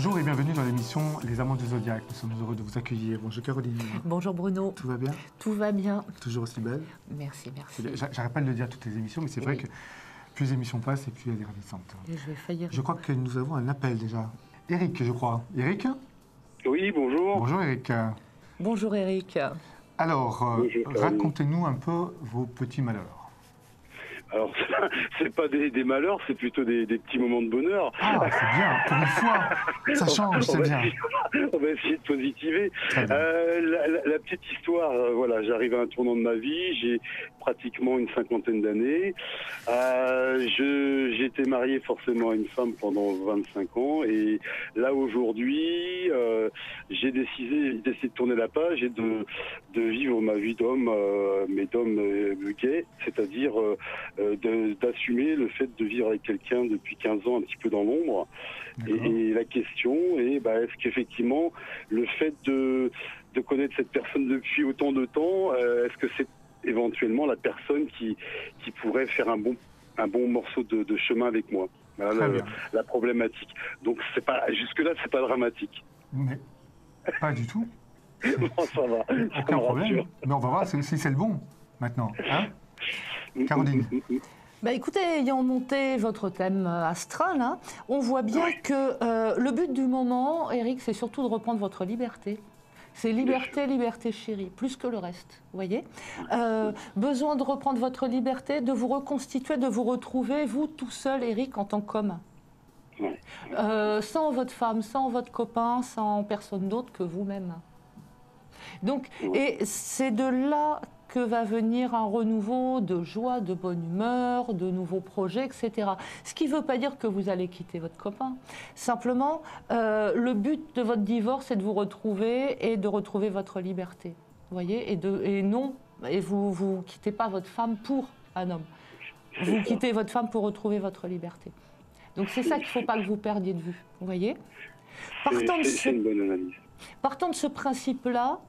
Bonjour et bienvenue dans l'émission Les Amants du Zodiaque. Nous sommes heureux de vous accueillir. Bonjour Caroline. Bonjour Bruno. Tout va bien? Tout va bien. Toujours aussi belle? Merci, merci. J'arrête pas de le dire à toutes les émissions, mais c'est vrai que plus les émissions passent et plus elle est ravissante. Et je vais faillir. Je crois que nous avons un appel déjà. Eric, je crois. Eric? Oui, bonjour. Bonjour Eric. Bonjour Eric. Alors, racontez-nous un peu vos petits malheurs. Alors, c'est pas des malheurs, c'est plutôt des petits moments de bonheur. Ah, c'est bien, pour une fois. Ça change, c'est bien. On va essayer de positiver. La petite histoire, voilà, j'arrive à un tournant de ma vie, j'ai pratiquement une cinquantaine d'années. J'ai été marié forcément à une femme pendant 25 ans et là aujourd'hui, j'ai décidé de tourner la page et de vivre ma vie d'homme, mais d'homme gay, c'est-à-dire d'assumer le fait de vivre avec quelqu'un depuis 15 ans un petit peu dans l'ombre. Et la question est, est-ce qu'effectivement, le fait de connaître cette personne depuis autant de temps, est-ce que c'est éventuellement la personne qui pourrait faire un bon morceau de chemin avec moi? Voilà la problématique. Donc jusque-là, c'est pas dramatique. Mais pas du tout. Bon, ça va. Aucun problème. Mais on va voir si c'est le bon maintenant. Hein, Caroline? Écoutez, ayant monté votre thème astral, hein, on voit bien que le but du moment, Eric, c'est surtout de reprendre votre liberté. C'est liberté, liberté chérie, plus que le reste, vous voyez. Besoin de reprendre votre liberté, de vous reconstituer, de vous retrouver, vous tout seul, Eric, en tant qu'homme. Sans votre femme, sans votre copain, sans personne d'autre que vous-même. Donc, et c'est de là que va venir un renouveau de joie, de bonne humeur, de nouveaux projets, etc. Ce qui ne veut pas dire que vous allez quitter votre copain. Simplement, le but de votre divorce, c'est de vous retrouver et de retrouver votre liberté. Vous voyez, et vous quittez pas votre femme pour un homme. Vous quittez votre femme pour retrouver votre liberté. Donc c'est ça qu'il ne faut pas que vous perdiez de vue. Vous voyez. C'est une bonne analyse. Partant de ce principe-là,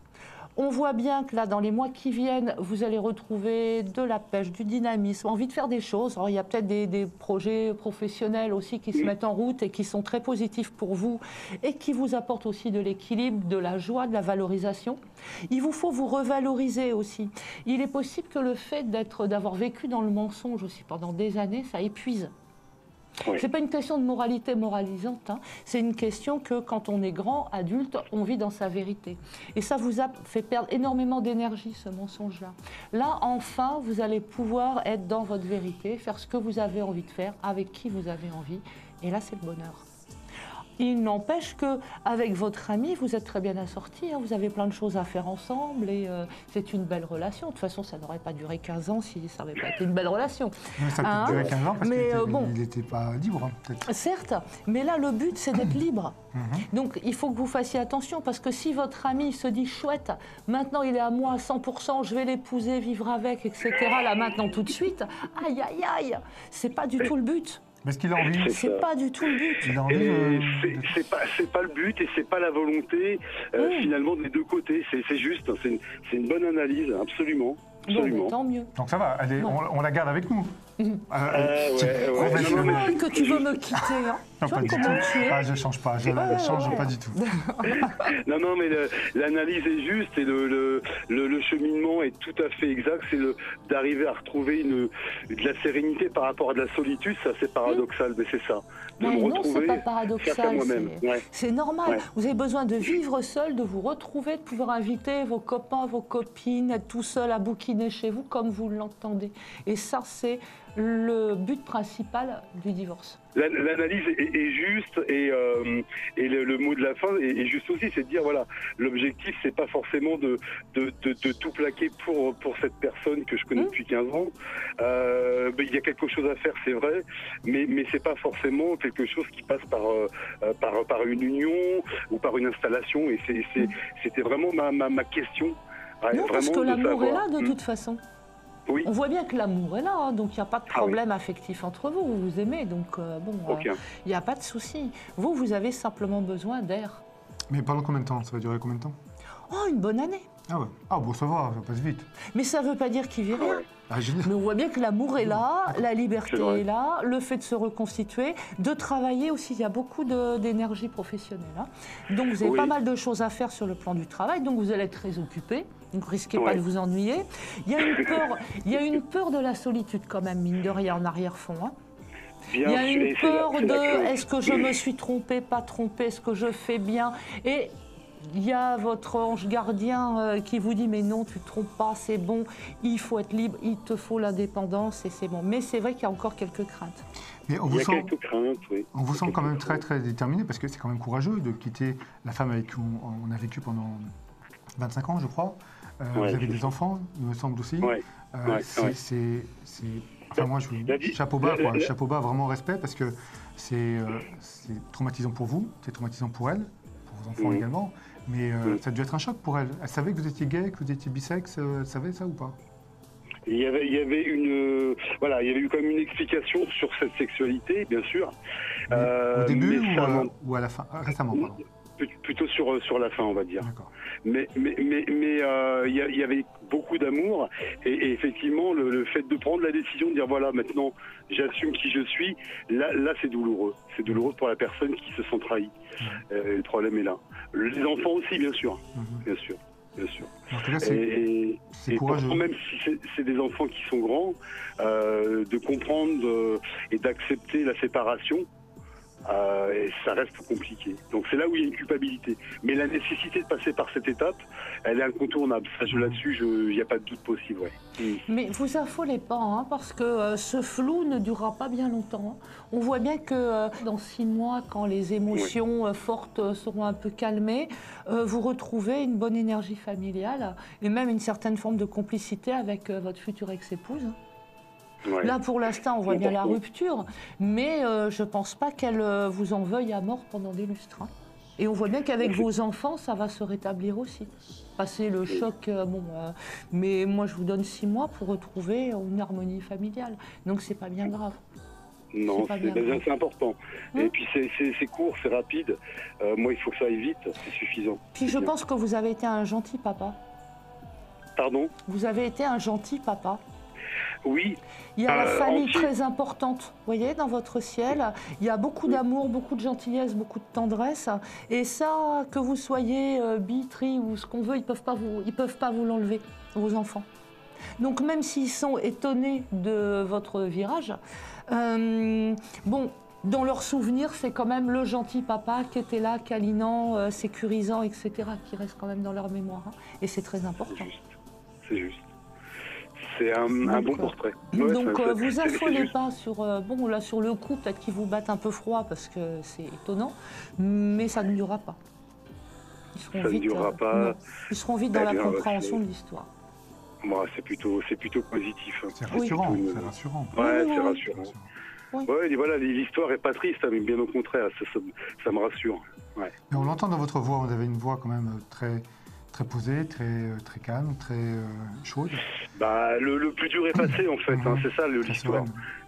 on voit bien que là, dans les mois qui viennent, vous allez retrouver de la pêche, du dynamisme, envie de faire des choses. Alors, il y a peut-être des projets professionnels aussi qui se mettent en route et qui sont très positifs pour vous et qui vous apportent aussi de l'équilibre, de la joie, de la valorisation. Il vous faut vous revaloriser aussi. Il est possible que le fait d'avoir vécu dans le mensonge aussi pendant des années, ça épuise. Oui. Ce n'est pas une question de moralité moralisante, hein. C'est une question que quand on est grand, adulte, on vit dans sa vérité. Et ça vous a fait perdre énormément d'énergie, ce mensonge-là. Là, enfin, vous allez pouvoir être dans votre vérité, faire ce que vous avez envie de faire, avec qui vous avez envie. Et là, c'est le bonheur. Il n'empêche qu'avec votre ami, vous êtes très bien assortis, hein, vous avez plein de choses à faire ensemble et c'est une belle relation. De toute façon, ça n'aurait pas duré 15 ans si ça n'avait pas été une belle relation. Mais ça peut durer 15 ans parce qu'il n'était pas libre, peut-être. Certes, mais là, le but, c'est d'être libre. Donc, il faut que vous fassiez attention parce que si votre ami se dit « chouette, maintenant il est à moi à 100%, je vais l'épouser, vivre avec, etc. » là, maintenant, tout de suite, aïe, aïe, aïe, c'est pas du tout le but. Parce qu'il a envie. C'est pas du tout le but. Il a envie. C'est pas le but et c'est pas la volonté finalement des deux côtés. C'est juste, c'est une bonne analyse, absolument. Bon, tant mieux. Donc ça va, allez, on la garde avec nous. Que tu veux me quitter, hein. Non, pas du tout. Je ne change pas, je ne change pas du tout. Non, mais l'analyse est juste et le cheminement est tout à fait exact. C'est d'arriver à retrouver de la sérénité par rapport à de la solitude. Ça, c'est paradoxal, mais c'est ça. Mais non, c'est pas paradoxal. C'est normal. Ouais. Vous avez besoin de vivre seul, de vous retrouver, de pouvoir inviter vos copains, vos copines, être tout seul à bouquiner chez vous comme vous l'entendez. Et ça, c'est le but principal du divorce. L'analyse est juste et le mot de la fin est juste aussi, c'est de dire voilà, l'objectif c'est pas forcément de tout plaquer pour cette personne que je connais depuis 15 ans. Il y a quelque chose à faire, c'est vrai, mais c'est pas forcément quelque chose qui passe par une union ou par une installation. Et c'était vraiment ma question. Non, parce que l'amour est là de toute façon. Oui. On voit bien que l'amour est là, hein, donc il n'y a pas de problème affectif entre vous, vous vous aimez, donc il n'y a pas de souci. Vous avez simplement besoin d'air. Mais pendant combien de temps? Ça va durer combien de temps? Oh, une bonne année. Ah ouais. Ah bon, ça va passe vite. Mais ça ne veut pas dire qu'il vit rien. Mais on voit bien que l'amour est là, la liberté est là, le fait de se reconstituer, de travailler aussi. Il y a beaucoup d'énergie professionnelle. Hein. Donc vous avez pas mal de choses à faire sur le plan du travail, donc vous allez être très occupé. Donc risquez pas de vous ennuyer. Il y a une peur de la solitude quand même, mine de rien, en arrière-fond. Hein. Il y a une peur de est-ce que je me suis trompé, pas trompé, est-ce que je fais bien. Et il y a votre ange gardien qui vous dit mais non, tu ne te trompes pas, c'est bon, il faut être libre, il te faut l'indépendance et c'est bon. Mais c'est vrai qu'il y a encore quelques craintes. Mais on vous sent quand même très très déterminé parce que c'est quand même courageux de quitter la femme avec qui on a vécu pendant 25 ans, je crois. Vous avez des enfants, il me semble aussi. Enfin, moi, chapeau bas, quoi. Chapeau bas, vraiment respect parce que c'est traumatisant pour vous, c'est traumatisant pour elle, pour vos enfants également. Mais ça a dû être un choc pour elle. Elle savait que vous étiez gay, que vous étiez bisex, elle savait ça ou pas? Il y avait eu quand même une explication sur cette sexualité, bien sûr. Au début ou à la fin? Récemment, pardon. Plutôt sur la fin, on va dire. Mais il y avait beaucoup d'amour et effectivement le fait de prendre la décision de dire voilà, maintenant j'assume qui je suis, là c'est douloureux. C'est douloureux pour la personne qui se sent trahie. Le problème est là. Les enfants aussi, bien sûr. Bien sûr. En tout cas, c'est courageux. Même si c'est des enfants qui sont grands, de comprendre et d'accepter la séparation, et ça reste compliqué. Donc c'est là où il y a une culpabilité. Mais la nécessité de passer par cette étape, elle est incontournable. Là-dessus, il n'y a pas de doute possible. Mais vous affolez pas, hein, parce que ce flou ne durera pas bien longtemps. Hein. On voit bien que dans 6 mois, quand les émotions fortes seront un peu calmées, vous retrouvez une bonne énergie familiale et même une certaine forme de complicité avec votre future ex-épouse. Hein. Là, pour l'instant, on voit bien la rupture, mais je ne pense pas qu'elle vous en veuille à mort pendant des lustres. Hein. Et on voit bien qu'avec vos enfants, ça va se rétablir aussi. Passer le choc, mais moi, je vous donne 6 mois pour retrouver une harmonie familiale. Donc, c'est pas bien grave. Non, c'est important. Et puis, c'est court, c'est rapide. Moi, il faut que ça aille vite, c'est suffisant. Puis, je pense que vous avez été un gentil papa. Pardon? Vous avez été un gentil papa. Oui. Il y a la famille très importante, vous voyez, dans votre ciel. Il y a beaucoup d'amour, beaucoup de gentillesse, beaucoup de tendresse. Et ça, que vous soyez bi, tri ou ce qu'on veut, ils peuvent pas vous l'enlever, vos enfants. Donc même s'ils sont étonnés de votre virage, bon, dans leurs souvenirs, c'est quand même le gentil papa qui était là, câlinant, sécurisant, etc., qui reste quand même dans leur mémoire. Hein. Et c'est très important. C'est juste. C'est un bon portrait. Donc vous affolez pas sur... bon, là, sur le coup, peut-être qu'ils vous battent un peu froid parce que c'est étonnant, mais ça ne durera pas. Ils seront vite dans la compréhension de l'histoire. Moi, c'est plutôt positif. C'est rassurant, c'est rassurant. Ouais, c'est rassurant. Ouais, et voilà, l'histoire n'est pas triste, mais bien au contraire, ça me rassure. Ouais. Mais on l'entend dans votre voix, vous avez une voix quand même très posée, très calme, très chaude. Bah, le plus dur est passé en fait, hein, c'est ça l'histoire.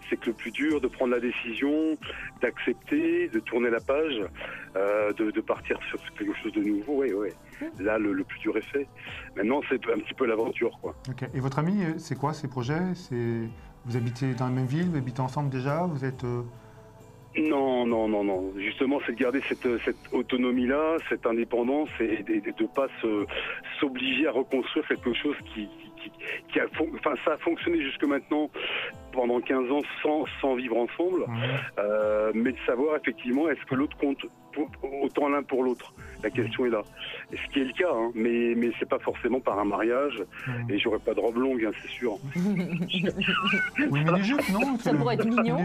C'est que le plus dur, de prendre la décision, d'accepter, de tourner la page, de partir sur quelque chose de nouveau. Ouais. Là, le plus dur est fait. Maintenant, c'est un petit peu l'aventure, quoi. Okay. Et votre ami, c'est quoi ses projets? Vous habitez dans la même ville, vous habitez ensemble déjà? Vous êtes Non. Justement, c'est de garder cette autonomie-là, cette indépendance et de ne pas s'obliger à reconstruire quelque chose ça a fonctionné jusque maintenant pendant 15 ans sans vivre ensemble, mais de savoir effectivement est-ce que l'autre compte autant l'un pour l'autre. La question est là. Et ce qui est le cas, hein, mais c'est pas forcément par un mariage, et j'aurais pas de robe longue, hein, c'est sûr. Oui, mais les jupes, non? Ça pourrait être mignon.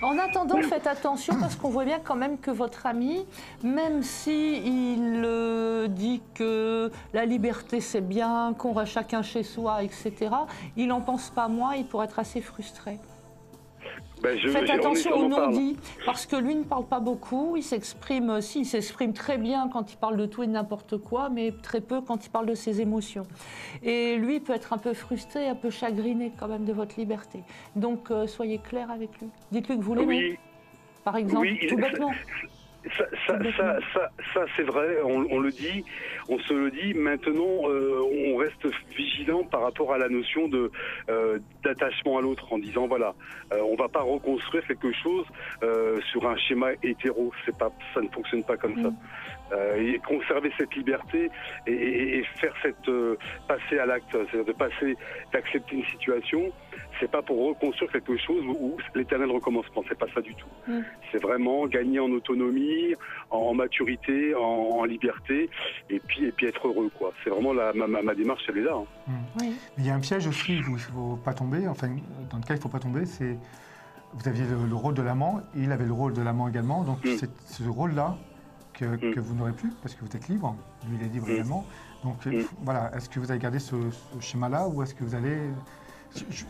En attendant, faites attention parce qu'on voit bien quand même que votre ami, même s'il dit que la liberté c'est bien, qu'on va chacun chez soi, etc., il n'en pense pas moins, il pourrait être assez frustré. Faites attention aux non-dits, parce que lui ne parle pas beaucoup, il s'exprime très bien quand il parle de tout et de n'importe quoi, mais très peu quand il parle de ses émotions. Et lui peut être un peu frustré, un peu chagriné quand même de votre liberté. Donc soyez clair avec lui. Dites-lui que vous l'aimez, par exemple, tout bêtement. Ça c'est vrai, on le dit, on se le dit. Maintenant, on reste vigilant par rapport à la notion d'attachement à l'autre, en disant voilà, on va pas reconstruire quelque chose sur un schéma hétéro. Ça ne fonctionne pas comme ça. Et conserver cette liberté et faire passer à l'acte, c'est-à-dire d'accepter une situation. C'est pas pour reconstruire quelque chose où l'éternel recommencement, c'est pas ça du tout. C'est vraiment gagner en autonomie, en maturité, en liberté, et puis être heureux, quoi. C'est vraiment ma démarche, elle est là. Hein. Oui. Il y a un piège aussi où il ne faut pas tomber, enfin, dans lequel il ne faut pas tomber, c'est vous aviez le rôle de l'amant, et il avait le rôle de l'amant également, donc c'est ce rôle-là que vous n'aurez plus, parce que vous êtes libre, lui il est libre également. Donc voilà, est-ce que vous allez garder ce schéma-là, ou est-ce que vous allez...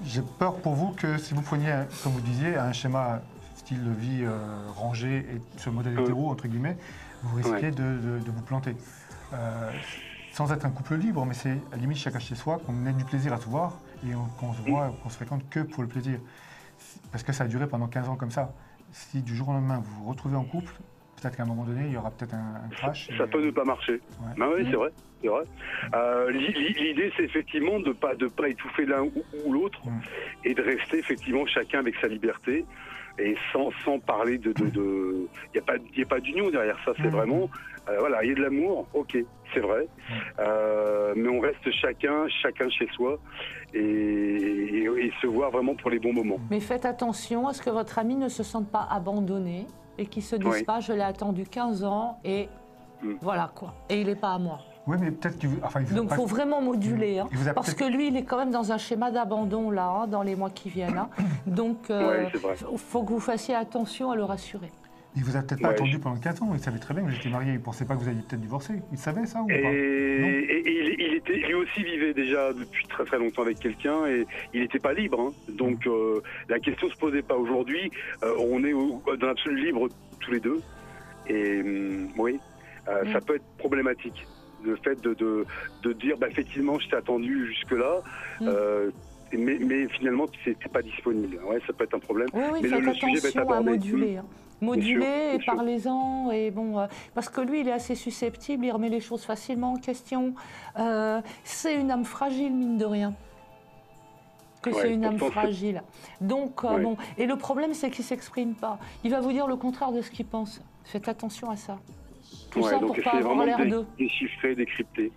J'ai peur pour vous que si vous preniez, comme vous disiez, un schéma style de vie rangé et ce modèle hétéro, entre guillemets, vous risquez de vous planter. Sans être un couple libre, mais c'est à la limite chacun chez soi, qu'on ait du plaisir à se voir et qu'on se voit, qu'on se fréquente que pour le plaisir. Parce que ça a duré pendant 15 ans comme ça. Si du jour au lendemain vous vous retrouvez en couple, peut-être qu'à un moment donné, il y aura peut-être un crash. Ça peut ne pas marcher. Ouais. Ben oui, c'est vrai. C'est vrai. L'idée, c'est effectivement de pas étouffer l'un ou l'autre et de rester effectivement chacun avec sa liberté et sans parler de... Il n'y a pas d'union derrière ça. C'est vraiment... voilà, il y a de l'amour, ok, c'est vrai. Mais on reste chacun chez soi et se voir vraiment pour les bons moments. Mais faites attention à ce que votre ami ne se sente pas abandonné et qu'il ne se dise pas « je l'ai attendu 15 ans et voilà quoi, et il n'est pas à moi ». Oui, mais peut-être qu'il Donc il faut vraiment moduler, hein, parce que lui, il est quand même dans un schéma d'abandon là, hein, dans les mois qui viennent. Hein. Donc il faut que vous fassiez attention à le rassurer. Il vous a peut-être pas attendu pendant 15 ans, il savait très bien que vous étiez marié, il ne pensait pas que vous alliez peut-être divorcer. Il savait ça ou pas? Et lui aussi vivait déjà depuis très très longtemps avec quelqu'un et il n'était pas libre. Hein. Donc la question ne se posait pas aujourd'hui. On est dans l'absolu libre tous les deux. Et ça peut être problématique. Le fait de dire effectivement je t'ai attendu jusque-là. Mais finalement, tu n'es pas disponible. Ouais, ça peut être un problème. Oui, mais faites attention à moduler. Hein. Moduler, et parlez-en. Et bon, parce que lui, il est assez susceptible, il remet les choses facilement en question. C'est une âme fragile, mine de rien. C'est une âme fragile. Donc, bon. Et le problème, c'est qu'il ne s'exprime pas. Il va vous dire le contraire de ce qu'il pense. Faites attention à ça. Tout ça pour ne pas avoir l'air de... Déchiffrer, décrypter.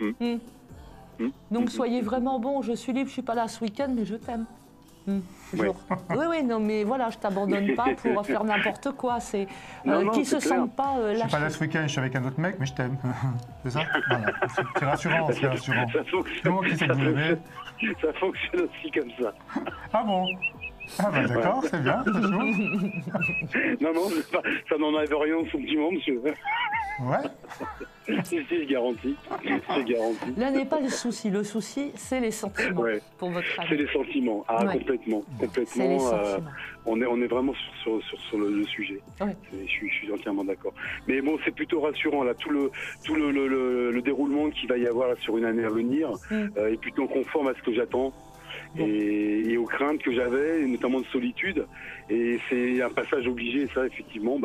Donc soyez vraiment bon, je suis libre, je ne suis pas là ce week-end, mais je t'aime. Oui, non, mais voilà, je ne t'abandonne pas pour faire n'importe quoi. C'est qu'ils ne se sentent pas lâchés. Je ne suis pas là ce week-end, je suis avec un autre mec, mais je t'aime. C'est ça? Voilà. C'est rassurant, c'est rassurant. C'est moi qui sais que vous l'aimez. Ça fonctionne aussi comme ça. Ah bon? Ah bah d'accord, c'est bien, c'est chaud. Non, ça n'en avait rien au sentiment, monsieur. Ouais. Si, je garantis. Là n'est pas le souci. Le souci, c'est les sentiments pour votre ami. C'est les sentiments. Ah, complètement. C'est les sentiments. On est vraiment sur le sujet. Je suis entièrement d'accord. Mais bon, c'est plutôt rassurant là. Tout le déroulement qu'il va y avoir là, sur une année à venir est plutôt conforme à ce que j'attends. Et aux craintes que j'avais, notamment de solitude. Et c'est un passage obligé, et ça, effectivement,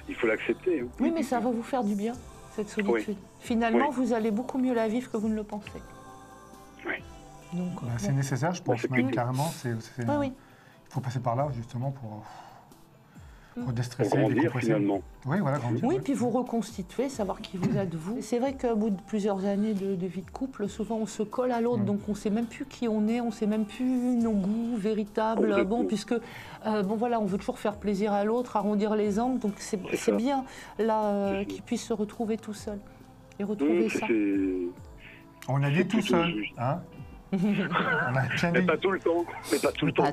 il faut l'accepter. Hein. Oui, mais ça va vous faire du bien, cette solitude. Finalement, vous allez beaucoup mieux la vivre que vous ne le pensez. Donc, c'est nécessaire, je pense, même carrément. Il faut passer par là, justement, pour déstresser, grandir, finalement. Oui, voilà, grandir. Oui, puis vous reconstituer, savoir qui vous êtes vous. C'est vrai qu'au bout de plusieurs années de vie de couple, souvent on se colle à l'autre, donc on ne sait même plus qui on est, on ne sait même plus nos goûts véritables. Bon, puisque on veut toujours faire plaisir à l'autre, arrondir les angles, donc c'est bien là qu'il puisse se retrouver tout seul et retrouver ça. On a dit tout seul, hein? Mais pas tout le temps. Pas tout le temps.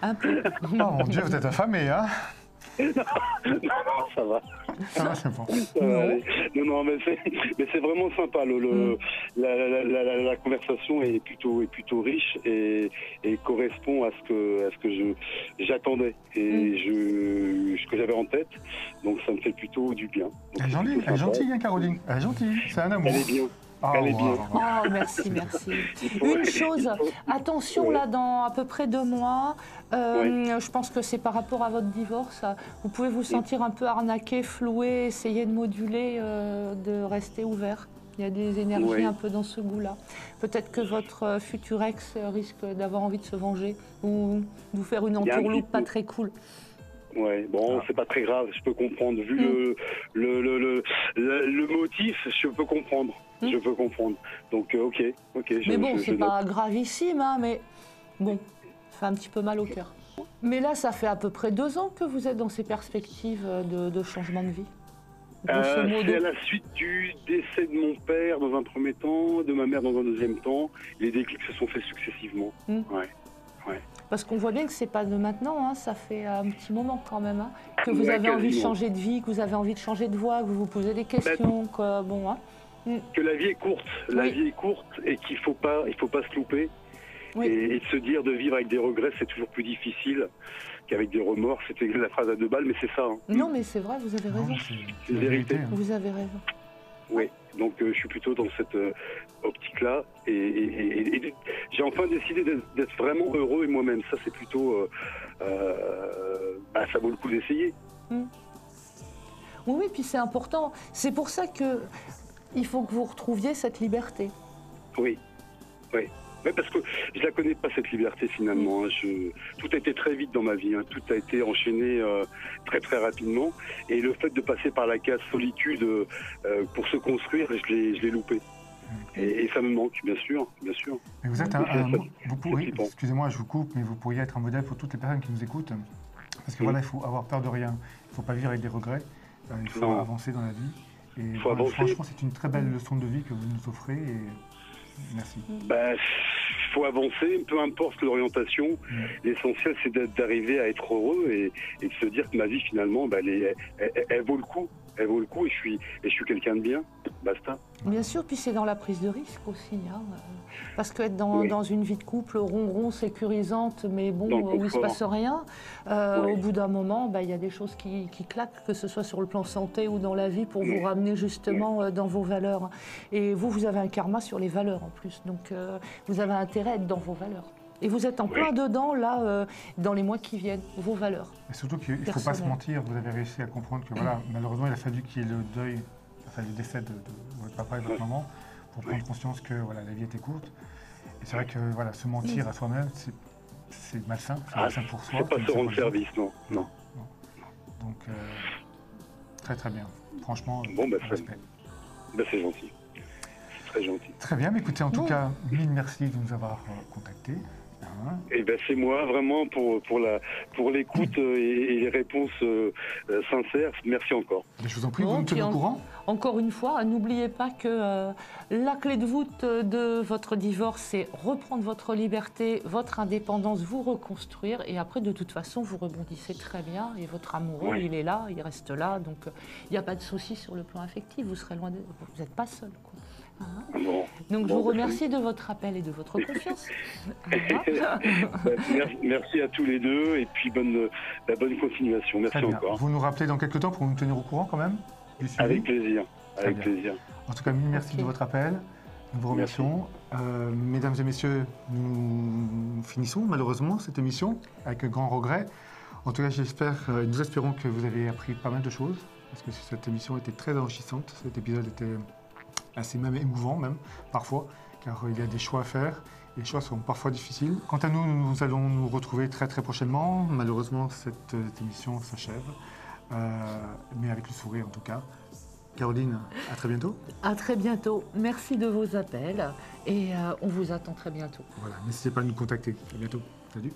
Un peu. Oh mon Dieu, vous êtes affamé, hein? Non, ça va. Ça va, c'est bon. Non, mais c'est vraiment sympa. La conversation est plutôt riche et correspond à ce que j'attendais et ce que j'avais en tête. Donc ça me fait plutôt du bien. Elle est gentille, hein, Caroline. Elle est gentille, c'est un amour. Elle est bien. Elle est bien. Oh, merci, merci. Une chose, attention, là, dans à peu près 2 mois, je pense que c'est par rapport à votre divorce, vous pouvez vous sentir un peu arnaqué, floué, essayer de moduler, de rester ouvert. Il y a des énergies un peu dans ce goût-là. Peut-être que votre futur ex risque d'avoir envie de se venger ou de vous faire une entourloupe pas très cool. Ouais, bon, c'est pas très grave, je peux comprendre. Vu le motif, je peux comprendre. Je peux comprendre. Donc, ok. Mais bon, c'est pas gravissime, hein, mais bon, ça fait un petit peu mal au cœur. Mais là, ça fait à peu près 2 ans que vous êtes dans ces perspectives de changement de vie. C'est à la suite du décès de mon père dans un premier temps, de ma mère dans un deuxième temps. Les déclics se sont faits successivement. Ouais. Parce qu'on voit bien que c'est pas de maintenant, hein, ça fait un petit moment quand même, hein, que vous avez envie de changer de vie, que vous avez envie de changer de voie, que vous vous posez des questions, que bon. Hein. Que la vie est courte, la vie est courte et qu'il faut pas se louper. Et de se dire de vivre avec des regrets, c'est toujours plus difficile qu'avec des remords. C'était la phrase à 2 balles, mais c'est ça. Hein. Non, mais c'est vrai, vous avez raison. C'est une vérité. Vous avez raison. Oui, donc je suis plutôt dans cette optique-là. Et j'ai enfin décidé d'être vraiment heureux et moi-même. Ça, c'est plutôt... ça vaut le coup d'essayer. Oui, puis c'est important. C'est pour ça qu'il faut que vous retrouviez cette liberté. Oui. Oui, parce que je la connais pas, cette liberté, finalement. Hein. Tout a été très vite dans ma vie. Hein. Tout a été enchaîné très, très rapidement. Et le fait de passer par la case solitude pour se construire, je l'ai loupé. Et ça me manque, bien sûr. Mais vous êtes excusez-moi, je vous coupe, mais vous pourriez être un modèle pour toutes les personnes qui nous écoutent. Parce que voilà, il faut avoir peur de rien. Il ne faut pas vivre avec des regrets. Il faut avancer dans la vie. Et franchement, c'est une très belle leçon de vie que vous nous offrez. Merci. Il faut avancer, peu importe l'orientation. L'essentiel, c'est d'arriver à être heureux et de se dire que ma vie, finalement, elle vaut le coup. Elle vaut le coup et je suis quelqu'un de bien. Basta. Bien sûr, puis c'est dans la prise de risque aussi. Hein, parce qu'être dans une vie de couple ronron, sécurisante, mais bon, où il ne se passe rien, au bout d'un moment, il y a des choses qui claquent, que ce soit sur le plan santé ou dans la vie, pour vous ramener justement dans vos valeurs. Et vous avez un karma sur les valeurs en plus. Donc vous avez intérêt à être dans vos valeurs. Et vous êtes en plein dedans, là, dans les mois qui viennent, vos valeurs. Et surtout qu'il ne faut pas se mentir, vous avez réussi à comprendre que voilà, malheureusement, il a fallu qu'il y ait le deuil, le décès de votre papa et de votre maman, pour prendre conscience que voilà, la vie était courte. Et c'est vrai que voilà, se mentir à soi-même, c'est malsain, pour soi. C'est pas se rendre service, non. Donc, très très bien. Franchement, respect. C'est gentil. C'est très gentil. Très bien, mais écoutez, en tout cas, mille merci de nous avoir contactés. C'est moi vraiment pour l'écoute et les réponses sincères. Merci encore. Je vous en prie, vous nous tenez au courant. Encore une fois, n'oubliez pas que la clé de voûte de votre divorce, c'est reprendre votre liberté, votre indépendance, vous reconstruire. Et après, de toute façon, vous rebondissez très bien. Et votre amoureux, il est là, il reste là. Donc, il n'y a pas de souci sur le plan affectif. Vous serez loin de... Vous n'êtes pas seul, quoi. Donc je vous remercie de votre appel et de votre confiance. Merci à tous les deux et puis bonne continuation. Merci encore. Vous nous rappelez dans quelques temps pour nous tenir au courant quand même du suivi. Avec plaisir. En tout cas, mille merci de votre appel. Nous vous remercions. Mesdames et messieurs, nous finissons malheureusement cette émission avec grand regret. En tout cas, nous espérons que vous avez appris pas mal de choses parce que cette émission était très enrichissante. Cet épisode était assez même émouvant, parfois, car il y a des choix à faire. Les choix sont parfois difficiles. Quant à nous, nous allons nous retrouver très très prochainement. Malheureusement, cette émission s'achève, mais avec le sourire en tout cas. Caroline, à très bientôt. À très bientôt. Merci de vos appels et on vous attend très bientôt. Voilà, n'hésitez pas à nous contacter. À bientôt. Salut.